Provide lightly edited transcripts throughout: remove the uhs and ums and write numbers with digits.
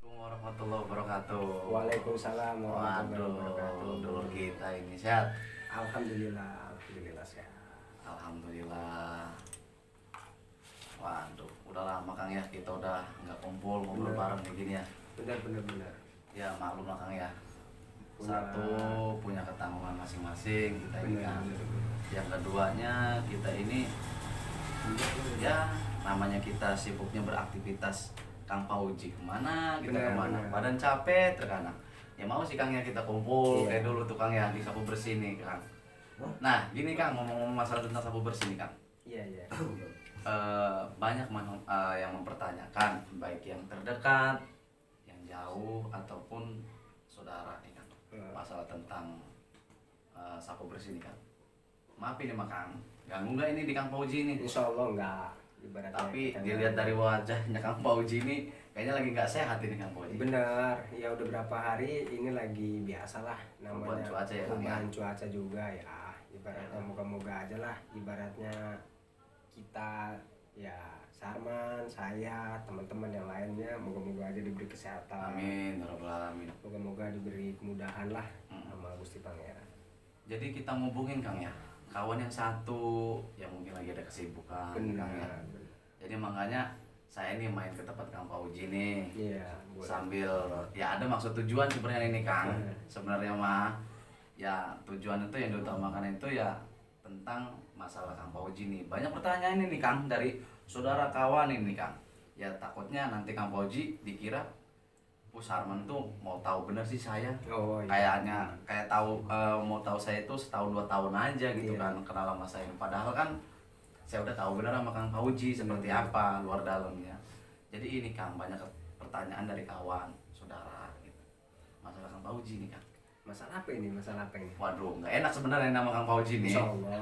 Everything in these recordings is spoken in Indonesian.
Warahmatullahi wabarakatuh. Waalaikumsalam warahmatullahi Waduh, wabarakatuh. dulur kita ini sehat. Alhamdulillah sehat. Alhamdulillah. Waduh, udah lama Kang ya kita udah nggak kumpul ngobrol Bener. bareng kayak gini ya. Benar. Ya maklum lah Kang ya. Punya- Satu punya ketanggungan masing-masing kita ini kan. Benar. Yang keduanya kita ini ya namanya kita sibuknya beraktivitas. Kang Pauji kemana kita Benar, kemana benar. badan capek terkadang ya mau sih Kang ya kita kumpul Iya. kayak dulu tuh Kang ya di sapu bersih nih Kang. Nah gini Kang, ngomong-ngomong masalah tentang sapu bersih nih Kang. Iya. Banyak yang mempertanyakan baik yang terdekat yang jauh ataupun saudara nih Kang, masalah tentang sapu bersih nih Kang. Maaf ini mah Kang, ganggu nggak ini di Kang Pauji nih? Insya Allah enggak. Ibaratnya Tapi kita dilihat dari wajahnya Kang Pauji ini kayaknya lagi nggak sehat ini Kang Pauji. benar. Ya udah berapa hari ini lagi biasalah Perubahan namanya cuaca ya, Kang, perubahan cuaca juga ya. Ibaratnya moga-moga aja lah. Ibaratnya kita ya Sarman, saya, teman-teman yang lainnya moga-moga aja diberi kesehatan. Amin, ya rabbal alamin. Moga-moga diberi kemudahan lah Hmm. sama Gusti Pangeran. Jadi kita ngubungin Kang ya, kawan yang satu yang mungkin lagi ada kesibukan Kang ya. Benar. Jadi makanya saya nih main ke tempat Kang Pauji nih. Iya, boleh. Sambil ya ada maksud tujuan sebenarnya ini Kang. Hmm. Sebenarnya mah ya tujuan itu yang diutamakan itu ya tentang masalah Kang Pauji nih. Banyak pertanyaan ini Kang dari saudara kawan ini Kang. Ya takutnya nanti Kang Pauji dikira Sarman tuh mau tahu bener sih saya. Oh iya. Kayaknya kayak tahu mau tahu saya itu setahun 2 tahun aja gitu Iya. kan kenal sama saya. Padahal kan saya udah tahu bener sama Kang Pauji seperti Iya. apa luar dalamnya. Jadi ini Kang banyak pertanyaan dari kawan, saudara gitu. Masalah Kang Pauji nih Kang. Masalah apa ini? Masalah apa ini? Waduh, nggak enak sebenarnya nama Kang Pauji nih. Insya Allah.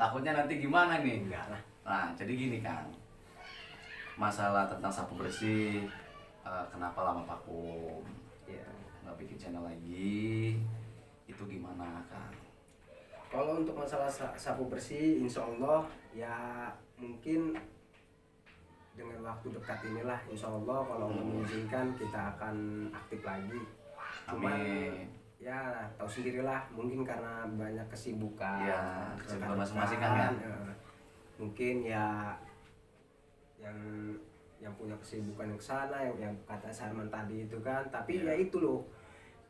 Takutnya nanti gimana nih? Enggak lah. Nah, jadi gini Kang. Masalah tentang sapu bersih, kenapa lama vakum? Ya. Nggak bikin channel lagi, itu gimana Kang? Kalau untuk masalah sapu bersih, insya Allah ya mungkin dengan waktu dekat inilah, insya Allah kalau Allah mengizinkan kita akan aktif lagi. Cuman Amin. ya tahu sendirilah, mungkin karena banyak kesibukan. Iya, kesibukan rekan-rekan, masing-masing kan ya. Mungkin ya yang punya kesibukan yang kesana, yang kata Sarman tadi itu kan. Tapi Iya. ya itu loh,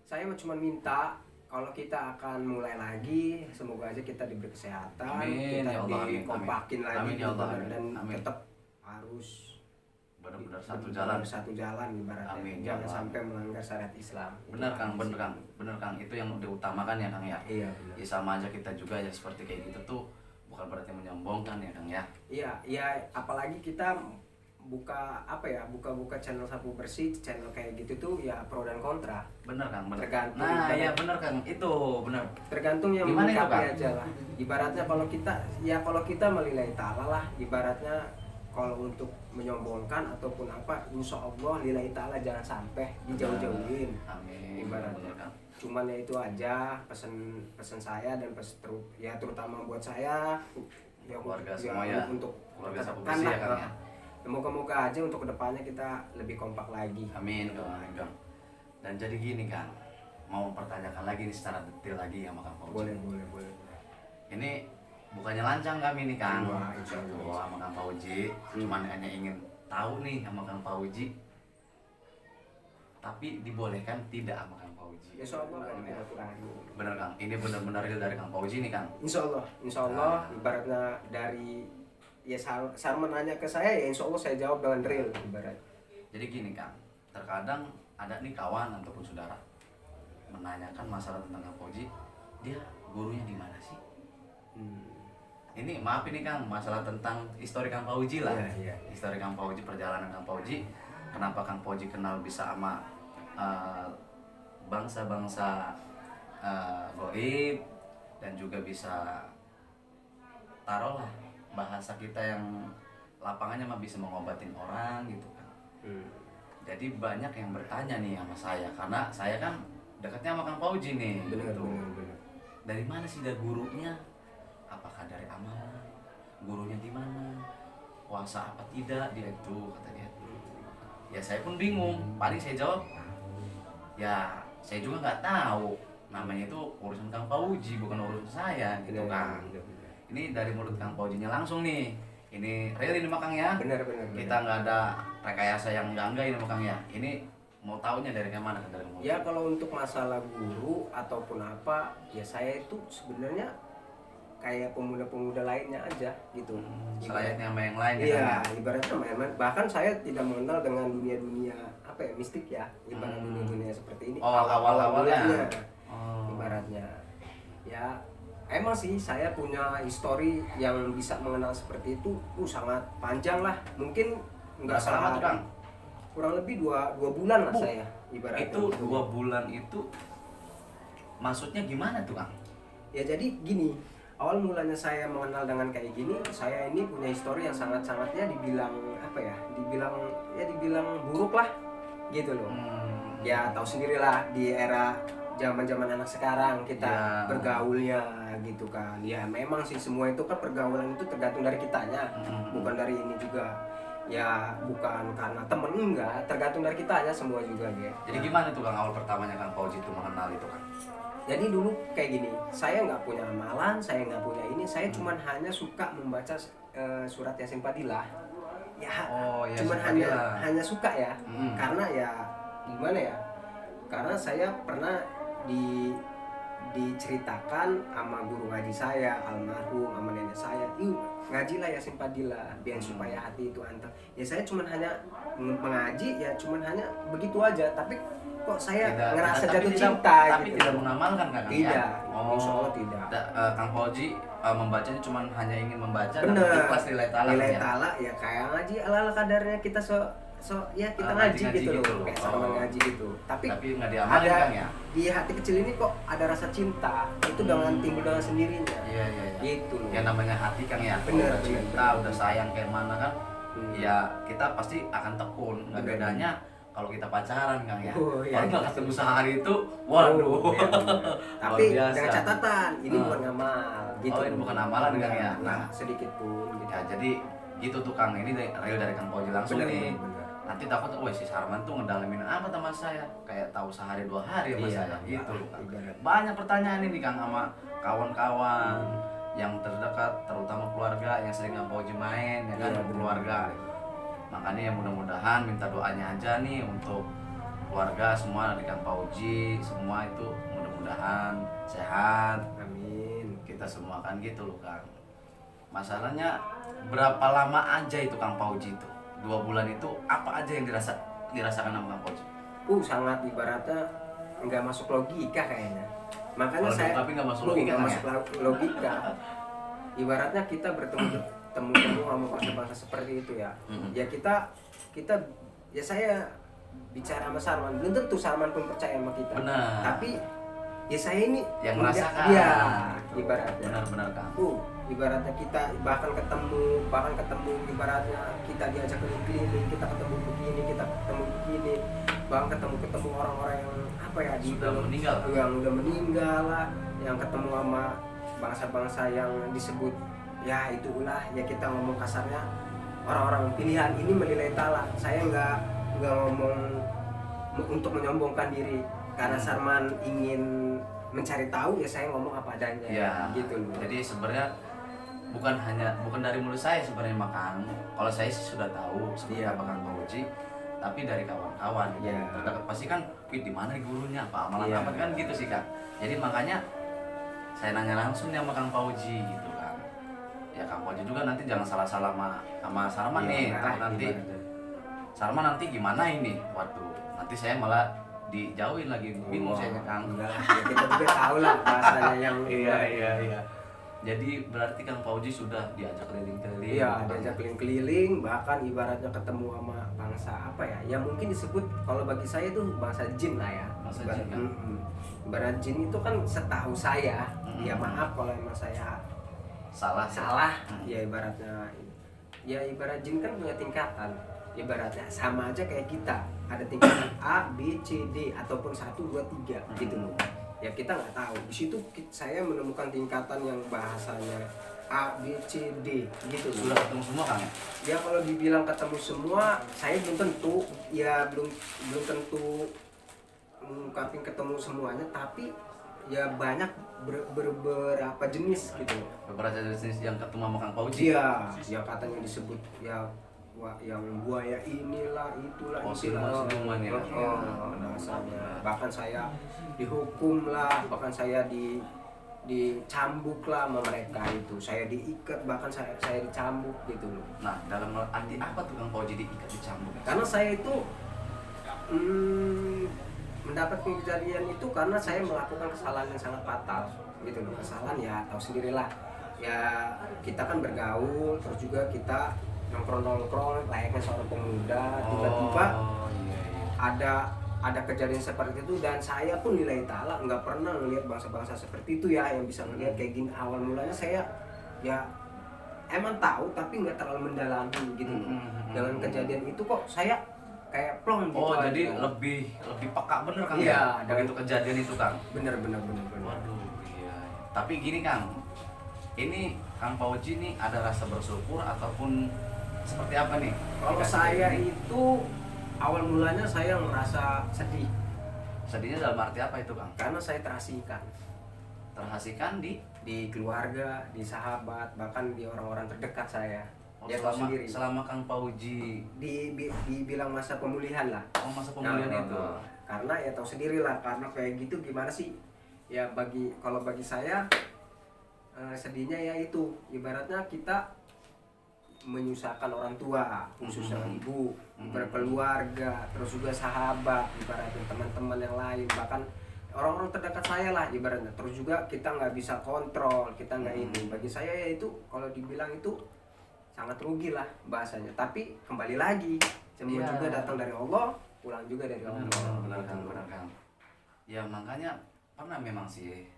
saya cuma minta kalau kita akan mulai lagi, semoga aja kita diberi kesehatan, Amin, kita ya Allah, amin, dikompakin amin. lagi Amin, ya Allah, benar, amin, dan amin. tetap harus Benar-benar satu benar-benar jalan. satu jalan ibaratnya. Amin, ya Jangan Allah. sampai melanggar syariat Islam. Benar Itu Kang, aja bener sih. Kang, bener Kang. Itu yang diutamakan ya Kang ya. Iya benar. Ya sama aja kita juga ya seperti kayak gitu tuh bukan berarti menyombongkan ya Kang ya. Iya, apalagi kita buka channel sapu bersih, channel kayak gitu tuh ya pro dan kontra. Bener Kang, bener. Tergantung. Nah, iya bener Kang. Itu bener. Tergantung yang Gimana itu, menyikapi Kang? aja lah. Ibaratnya kalau kita melillahi ta'ala lah, ibaratnya kalau untuk menyombongkan ataupun apa, insya Allah lillahi ta'ala jangan sampai dijauh-jauhin. Amin. Ibaratnya. Bener, Kang. Cuman ya itu aja pesan saya dan terutama buat saya ya Keluarga ya, semua ya. untuk Keluarga sapu kedepan bersih lah, ya Kang ya. Moga-moga aja untuk kedepannya kita lebih kompak lagi. Amin Kang, amin Kang. Dan jadi gini Kang, mau mempertanyakan lagi nih secara detail lagi sama Kang Pauji. Boleh. Ini bukannya lancang kami nih Kang. Wah, insya Allah. Wah, sama Kang Pauji. Cuman hanya ingin tahu nih sama Kang Pauji. Tapi dibolehkan tidak sama Kang Pauji. Insya Allah akan kita kurangi. Bener Kang, ini benar-benar real dari Kang Pauji nih Kang. Insya Allah ibaratnya dari ya Sarman nanya ke saya ya insya Allah saya jawab dengan real ibarat. Jadi gini Kang, terkadang ada nih kawan ataupun saudara menanyakan masalah tentang Kang Pauji, dia gurunya di mana sih? Ini maaf ini Kang, masalah tentang histori Kang Pauji lah. Iya. Histori Kang Pauji, perjalanan Kang Pauji. Kenapa Kang Pauji kenal bisa sama bangsa-bangsa goib dan juga bisa taruhlah bahasa kita yang lapangannya mah bisa mengobatin orang gitu kan. Jadi banyak yang bertanya nih sama saya karena saya kan dekatnya sama Kang Pauji nih. Benar. gitu. Dari mana sih dari gurunya? Apakah dari amalan? Gurunya di mana? Puasa apa tidak dia itu kata dia. Ya saya pun bingung. Paling saya jawab, ya saya juga nggak tahu. Namanya itu urusan Kang Pauji, bukan urusan saya gitu kan. Ini dari mulut Kang Paujinya langsung nih. Ini real ini Kang ya. Benar. Kita nggak ada rekayasa yang enggak ini Kang ya. Ini mau taunya dari mana dari mulut? Ya kalau untuk masalah guru ataupun apa, ya saya itu sebenarnya kayak pemuda-pemuda lainnya aja gitu. Selayaknya sama yang lain ya. Iya, Kang, ya? ibaratnya main-main. Bahkan saya tidak mengenal dengan dunia-dunia apa ya, mistik ya. Ibarat dunia-dunia seperti ini. Oh, awal-awalnya. Ibaratnya. Ya, emang sih saya punya histori yang bisa mengenal seperti itu. Sangat panjang lah. Mungkin nggak Berapa lama tuh, Kang? kurang lebih dua bulan lah saya ibaratnya. Itu 2 bulan itu maksudnya gimana tuh Kang? Ya jadi gini, awal mulanya saya mengenal dengan kayak gini, saya ini punya histori yang sangat-sangatnya dibilang apa ya, dibilang buruk lah gitu loh. Ya tahu sendirilah di era zaman-zaman anak sekarang kita Ya. bergaulnya gitu kan. Ya memang sih semua itu kan pergaulan itu tergantung dari kitanya, bukan dari ini juga. Ya bukan karena temen, enggak, tergantung dari kitanya semua juga ya. Jadi gimana tuh Kang awal pertamanya Kang Pauji itu mengenal itu Kang? Jadi dulu kayak gini, saya nggak punya amalan, saya nggak punya ini, saya cuman hanya suka membaca surat Yasin Fadilah. Ya, Yasin cuman Fadilah. hanya suka ya, karena ya gimana ya? Karena saya pernah diceritakan sama guru ngaji saya, almarhum, sama nenek saya, ngajilah Yasin Fadilah biar supaya hati itu anteng. Ya saya cuman hanya mengaji, ya cuman hanya begitu aja, tapi kok saya ngerasa jatuh cinta tapi gitu. tidak mengamalkan Kang Tidak, ya? insya Allah tidak. Kang Pauji membacanya cuma hanya ingin membaca dan Bener, ikhlas nilai ta'ala nilai ya? ta'ala ya kayak ngaji ala kadarnya kita ya kita Ngaji ngaji gitu gitu. loh, kayak sama ngaji gitu. Tapi nggak diamalin ada Kang ya? di hati kecil ini kok ada rasa cinta itu dengan timbul dengan sendirinya. Iya. Gitu loh. Ya namanya hati Kang ya, kalau Bener, udah bener, cinta, bener. udah sayang kayak mana kan, ya kita pasti akan tekun. Nggak Bener. bedanya kalau kita pacaran Kang ya. Oh, iya, Kalau nggak iya. ketemu sehari itu, waduh. Oh, iya, bener. Tapi Luar biasa. dengan catatan ini bukan ngamal gitu. Oh, ini bukan amalan, Kang, ya? Nah, sedikit pun gitu. Ya jadi gitu tuh Kang, ini real dari Kang Pauji langsung Bener, nih. bener. Nanti takut, wah si Sarman tuh ngedalemin apa sama saya, kayak tahu sehari 2 hari sama Iya, saya, gitu loh Kang. ibarat. Banyak pertanyaan ini Kang sama kawan-kawan yang terdekat, terutama keluarga yang sering Kang Pauji main, ya kan, Iya, bener, keluarga. bener. Makanya ya mudah-mudahan minta doanya aja nih untuk keluarga semua di Kang Pauji, semua itu mudah-mudahan sehat. Amin. Kita semua kan gitu loh Kang. Masalahnya berapa lama aja itu Kang Pauji itu? 2 bulan itu apa aja yang dirasakan sama Kang Pauji? Sangat ibaratnya nggak masuk logika kayaknya. Makanya Waduh, saya tapi nggak masuk logika, nggak Kang, masuk logika. Ibaratnya kita bertemu sama bangsa-bangsa seperti itu ya. Ya kita ya saya bicara sama Sarman, belum tentu Sarman pun percaya sama kita. Benar. Tapi ya saya ini Yang merasakan. Iya, ibaratnya. Benar-benar Kang. Ibaratnya kita bahkan ketemu ibaratnya kita diajak keliling, kita ketemu begini, kita ketemu begini, bahkan ketemu orang-orang yang apa ya Sudah meninggal. yang udah meninggal lah, yang ketemu sama bangsa-bangsa yang disebut ya itulah ya kita ngomong kasarnya orang-orang pilihan ini menilai ta'ala. Saya nggak ngomong untuk menyombongkan diri karena Sarman ingin mencari tahu, ya saya ngomong apa adanya Ya, gitu loh. jadi sebenarnya bukan dari mulut saya sebenarnya Kang. Kalau saya sih sudah tahu seperti Iya. apa Kang Pauji, tapi dari kawan-kawan Iya. terdekat pasti kan, di mana nih gurunya, apa amalan Iya. apa kan gitu sih Kang. Jadi makanya saya nanya langsung nih sama Kang Pauji gitu kan. Ya Kang Pauji juga nanti jangan salah-salah sama Sarman nih, takut nanti Sarman nanti gimana ini, waduh nanti saya malah dijauhin lagi, bingung saya Kang. Enggak, ya kita juga tahu lah bahasanya yang Iya. Jadi berarti Kang Pauji sudah diajak keliling-keliling. Iya, diajak keliling-keliling, bahkan ibaratnya ketemu sama bangsa apa ya? Yang mungkin disebut kalau bagi saya itu bangsa jin lah ya. Bangsa Ibarat, jin, kan? Ibarat jin itu kan setahu saya, ya maaf kalau emang saya salah. ya ibaratnya. Ya ibarat jin kan punya tingkatan. Ibaratnya sama aja kayak kita. Ada tingkatan A, B, C, D ataupun 1, 2, 3 gitu loh. Ya kita nggak tahu. Di situ saya menemukan tingkatan yang bahasanya A B C D gitu. Sudah ketemu semua Kang ya? Ya kalau dibilang ketemu semua, saya belum tentu, ya belum belum tentu ngungkapin ketemu semuanya, tapi ya banyak beberapa jenis gitu. Beberapa jenis yang ketemu sama Kang Fauji. Iya, yang katanya disebut ya yang buaya inilah itulah Oh, itulah. siluman ya. Dasarnya. Bahkan saya dihukum lah, bahkan saya dicambuk lah sama mereka itu. Saya diikat, bahkan saya dicambuk gitu loh. Nah, dalam arti apa tuh Kang Fauji diikat dicambuk? Karena saya itu mendapat kejadian itu karena saya melakukan kesalahan yang sangat fatal gitu loh. Kesalahan ya tahu sendirilah, ya kita kan bergaul, terus juga kita nongkrong layaknya seorang pemuda, tiba-tiba iya. ada kejadian seperti itu, dan saya pun lillahi ta'ala nggak pernah ngelihat bangsa-bangsa seperti itu ya yang bisa ngelihat kayak gini. Awal mulanya saya ya emang tahu tapi nggak terlalu mendalami gitu loh. Dengan kejadian itu kok saya kayak plong gitu. Oh, aja. jadi lebih peka bener Kang Iya, ya? Begitu kejadian itu Kang. Bener. Waduh, iya. Tapi gini Kang, ini Kang Fauji nih ada rasa bersyukur ataupun seperti apa nih? Kalau saya itu awal mulanya saya merasa sedih Sedihnya dalam arti apa itu Kang? karena saya terasingkan Terhasilkan di keluarga, di sahabat, bahkan di orang-orang terdekat saya. oh, Ya tahu sendiri. selama Kang Fauji Dibilang masa pemulihan lah. masa pemulihan itu. Karena ya tahu sendiri lah, karena kayak gitu gimana sih? Ya kalau bagi saya sedihnya ya itu ibaratnya kita menyusahkan orang tua, khususnya ibu, berkeluarga, terus juga sahabat, ibaratnya teman-teman yang lain, bahkan orang-orang terdekat saya lah ibaratnya. Terus juga kita nggak bisa kontrol, kita nggak ini. Bagi saya ya itu kalau dibilang itu sangat rugi lah bahasanya. Tapi kembali lagi, semua juga datang dari Allah, pulang juga dari Allah. Benar Kang. Ya makanya pernah memang sih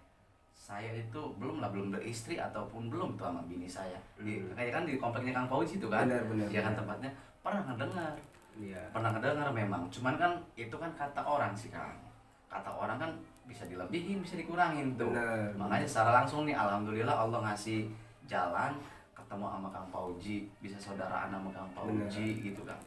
saya itu belum beristri ataupun belum tuh sama bini saya. Kayak kan di kompleknya Kang Fauji itu kan. Benar. Ya kan tempatnya pernah ngedengar. Iya. Pernah ngedengar memang. Cuman kan itu kan kata orang sih Kang. Kata orang kan bisa dilebihin, bisa dikurangin tuh. Benar. Makanya secara langsung nih alhamdulillah Allah ngasih jalan ketemu sama Kang Fauji, bisa saudaraan sama Kang Fauji gitu kan.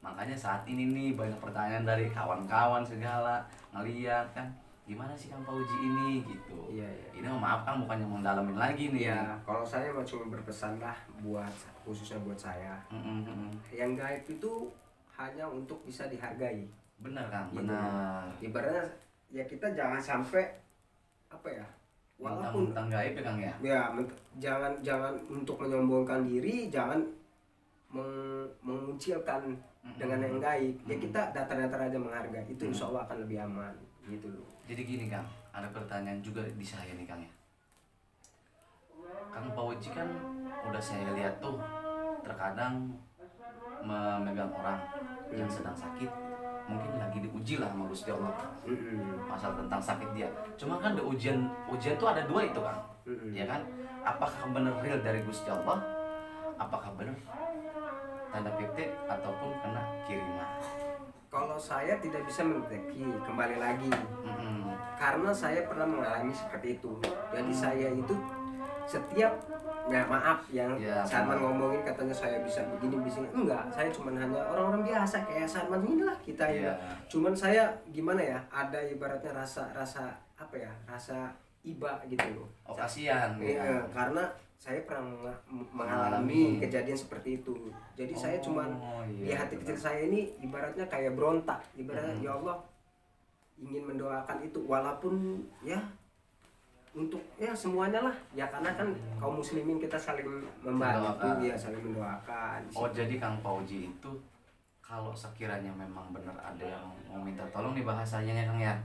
Makanya saat ini nih banyak pertanyaan dari kawan-kawan segala ngeliat kan gimana sih Kang Fauji ini gitu. Iya. Ini maaf Kang bukannya mendalamin lagi nih. Ya, kalau saya mau cuma berpesan lah khususnya buat saya. Yang gaib itu hanya untuk bisa dihargai. Benar Kang, Gitu. benar. Ibaratnya ya kita jangan sampai apa ya? Walaupun Mentang gaib ya Kang ya. ya jangan untuk menyombongkan diri, jangan mengucilkan dengan yang gaib. Ya kita datar-datar aja menghargai. Itu insya Allah akan lebih aman gitu loh. Jadi gini Kang, ada pertanyaan juga di saya nih Kang ya. Kang Fauji kan udah saya lihat tuh terkadang memegang orang yang sedang sakit, mungkin lagi diuji lah sama Gusti Allah masalah tentang sakit dia. Cuma kan ada ujian tuh ada dua itu Kang, ya kan? Apakah benar real dari Gusti Allah? Apakah benar tanda petik ataupun kena kiriman? Kalau saya tidak bisa mendeteksi, kembali lagi karena saya pernah mengalami seperti itu. Jadi saya itu setiap maaf yang Sarman ngomongin katanya saya bisa begini enggak, saya cuman hanya orang-orang biasa kayak Sarman inilah kita ya. Cuman saya gimana ya, ada ibaratnya rasa apa ya, rasa iba gitu loh. Oh kasihan ya. Karena saya pernah mengalami kejadian seperti itu. Jadi saya cuman di hati kecil saya ini ibaratnya kayak berontak, ibaratnya ya Allah ingin mendoakan itu, walaupun ya untuk ya semuanya lah ya, karena kan kaum muslimin kita saling membantu ya, saling mendoakan. Oh jadi Kang Fauji itu kalau sekiranya memang benar ada yang mau minta tolong nih bahasanya ya Kang ya.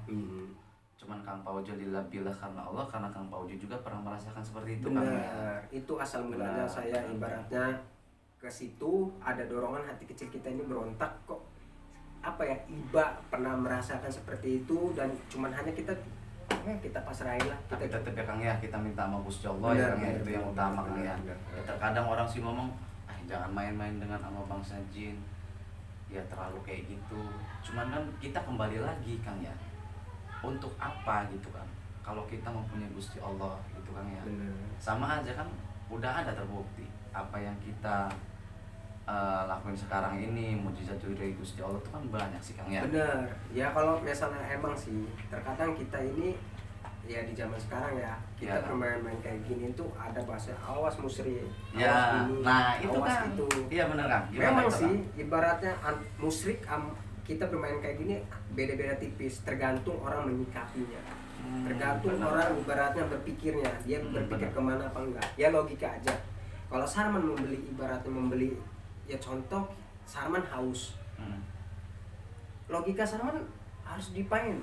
Cuman Kang Fauji dilabila karena Allah, karena Kang Fauji juga pernah merasakan seperti itu. Benar, Kang ya? Itu asal mulanya saya ibaratnya ke situ ada dorongan hati kecil kita ini berontak kok apa ya, iba pernah merasakan seperti itu, dan cuman hanya kita pasrahin lah. Tapi tetap ya Kang ya, kita minta sama Gusti Allah ya Kang ya, itu yang utama Kang ya. Terkadang orang sih ngomong, jangan main-main dengan sama bangsa jin, ya terlalu kayak gitu. Cuman kan kita kembali lagi Kang ya, untuk apa gitu kan? Kalau kita mempunyai Gusti Allah gitu Kang ya. Sama aja kan udah ada terbukti apa yang kita lakuin sekarang ini, mujizat dari Gusti Allah itu kan banyak sih Kang ya. Bener ya, kalau misalnya emang sih terkadang kita ini ya di zaman sekarang ya, kita Ya. bermain-main kayak gini tuh ada bahasa awas musrik, Ya, awas ini, nah itu awas kan itu. iya bener Kang. Gimana Memang itu, sih Kang? ibaratnya musrik kita bermain kayak gini beda-beda tipis, tergantung orang menyikapinya, tergantung bener. orang ibaratnya berpikirnya, dia berpikir Bener. kemana apa enggak, ya logika aja. Kalau Sarman ibaratnya membeli, ya contoh Sarman haus, Hmm. logika Sarman harus dimainin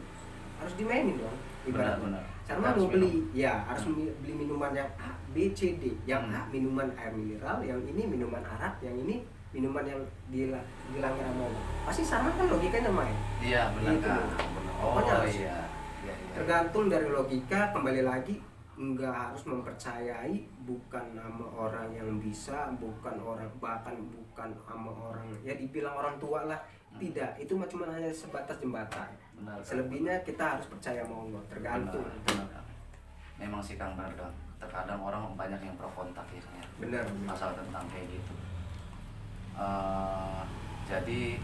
dong ibaratnya. Benar. Sarman Harus mau beli minum. ya harus beli minuman yang A, B, C, D. Yang A minuman air mineral, yang ini minuman arak, yang ini minuman yang dilanggar sama Allah. Pasti Sarman kan logikanya main. Iya benar Gitu. Kang. Benar. Oh Pokoknya harus iya. Iya. tergantung dari logika. Kembali lagi, nggak harus mempercayai bukan nama orang yang bisa, bahkan bukan sama orang ya dibilang orang tua lah. Tidak, itu cuma hanya sebatas jembatan. Benar, Kang. Selebihnya kita harus percaya sama Allah, tergantung. Benar, Kang. Memang sih Kang benar Kang. Terkadang orang banyak yang pro kontak ya Kang ya. Benar. Masalah tentang kayak gitu. Jadi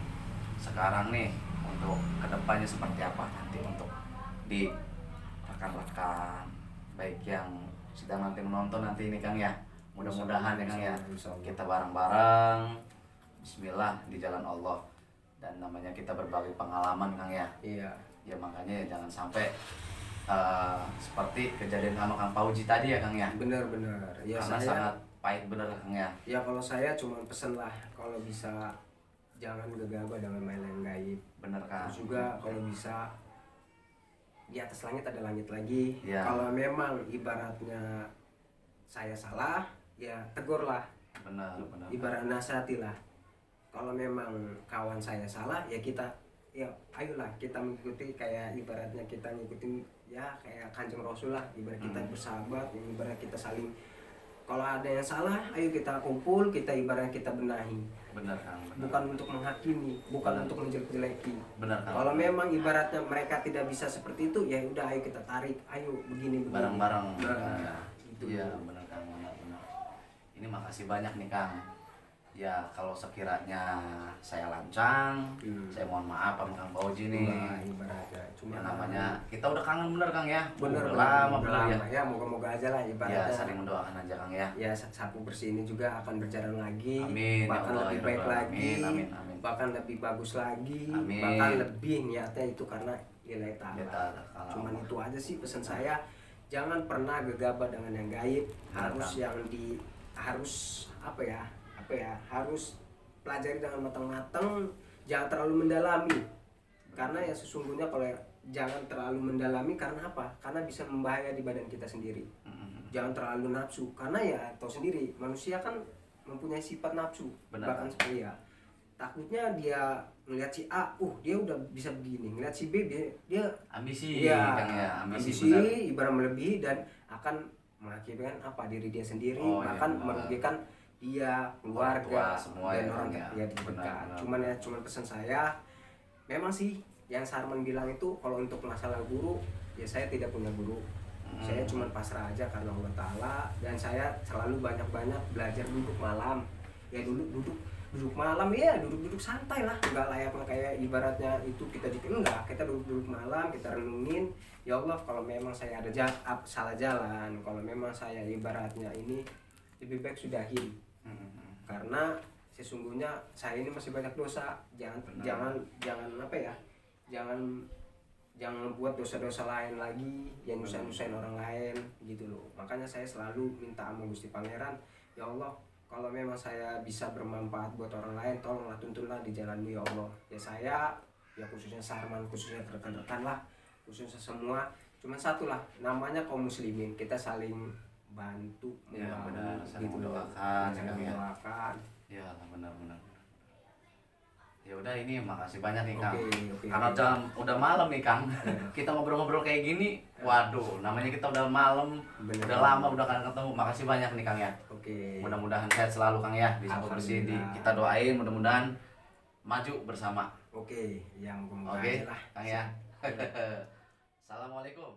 sekarang nih untuk kedepannya seperti apa nanti untuk di rekan-rekan baik yang sedang nanti menonton nanti ini Kang ya, mudah-mudahan ya Kang ya kita bareng-bareng Bismillah di jalan Allah, dan namanya kita berbagi pengalaman Kang ya. Iya. Ya makanya ya jangan sampai seperti kejadian sama Kang Pauji tadi ya Kang ya. Benar-benar. Ya Karena saya sangat pahit bener Kang ya. ya kalau saya cuma pesen lah, kalau bisa jangan gegabah dengan main yang gaib. Bener Kang. Terus juga kalau bisa di atas langit ada langit lagi. Ya. Kalau memang ibaratnya saya salah, ya tegurlah. Benar. Ibarat nasihatilah. Kalau memang kawan saya salah, ya kita ya ayolah kita mengikuti, kayak ibaratnya kita ngikutin ya kayak Kanjeng Rasul lah, ibarat kita bersahabat, ibarat kita saling, kalau ada yang salah ayo kita kumpul, kita ibarat kita benahi, Benar Kang. Benar. bukan untuk menghakimi, bukan untuk menjelek-jeleki. Benar Kang. Kalau memang ibaratnya mereka tidak bisa seperti itu, ya udah ayo kita tarik, ayo begini Bareng-bareng. Nah, itu. Iya benar Kang, benar. Ini makasih banyak nih Kang. Ya kalau sekiranya saya lancang, saya mohon maaf sama Kang Pauji nih. Nah, ibaratnya cuma Yang namanya kita udah kangen bener Kang ya. bener Udah lama bener ya. ya, moga-moga aja lah Ya ibaratnya. saling mendoakan aja Kang ya. Ya sapu bersih ini juga akan berjalan lagi, Amin, ya bahkan Allah, lebih ya baik Rabbal lagi, Alamin, amin. bahkan lebih bagus lagi, Amin. bahkan lebih niatnya itu karena nilai Ya ta'ala. ta'ala. Cuman itu aja sih pesan saya, jangan pernah gegabah dengan yang gaib, harus Benar. harus harus pelajari dengan matang-matang, jangan terlalu mendalami. Karena ya sesungguhnya kalau jangan terlalu mendalami, karena apa? Karena bisa membahayakan di badan kita sendiri. Jangan terlalu nafsu, karena ya tahu sendiri manusia kan mempunyai sifat nafsu. Benar. Bahkan seperti ya takutnya dia melihat si A, dia udah bisa begini, ngeliat si B dia Ambisi ya, Kang ya, ambisi benar. ibarat melebihi dan akan mengakibatkan apa diri dia sendiri, Oh, iya, bahkan benar. merugikan dia, Orang keluarga, tua semua dan ya, orang Kang, ya. ya terdekat. Benar. Cuman pesan saya, memang sih yang Sarman bilang itu, kalau untuk masalah guru, ya saya tidak punya guru. Saya cuma pasrah aja karena Allah Ta'ala, dan saya selalu banyak-banyak belajar duduk malam. Ya duduk malam, ya duduk santai lah, nggak layaknya kayak ibaratnya itu kita enggak, kita duduk malam, kita renungin, ya Allah kalau memang saya ada salah jalan, kalau memang saya ibaratnya ini lebih baik sudahin, karena sesungguhnya saya ini masih banyak dosa. Jangan buat dosa-dosa lain lagi yang nyusahin orang lain gitu loh. Makanya saya selalu minta sama Gusti Pangeran, ya Allah kalau memang saya bisa bermanfaat buat orang lain, tolonglah tuntunlah di jalan-Mu ya Allah. Ya saya, ya khususnya Sarman, khususnya rekan-rekan lah, khususnya semua, cuman satu lah, namanya kaum muslimin, kita saling bantu, Ya benar, saling gitu loh. mendoakan, Saling ya. mendoakan. Ya benar. Ya udah, ini makasih banyak nih Kang. Oke. Karena udah malam nih Kang. Kita ngobrol-ngobrol kayak gini. Waduh, namanya kita udah malam, Bener. udah lama udah kan ketemu. Makasih banyak nih Kang ya. Oke. Mudah-mudahan sehat selalu Kang ya di Sapu Bersih. Kita doain mudah-mudahan maju bersama. Oke, yang Oke, lah. Kang ya. Assalamualaikum.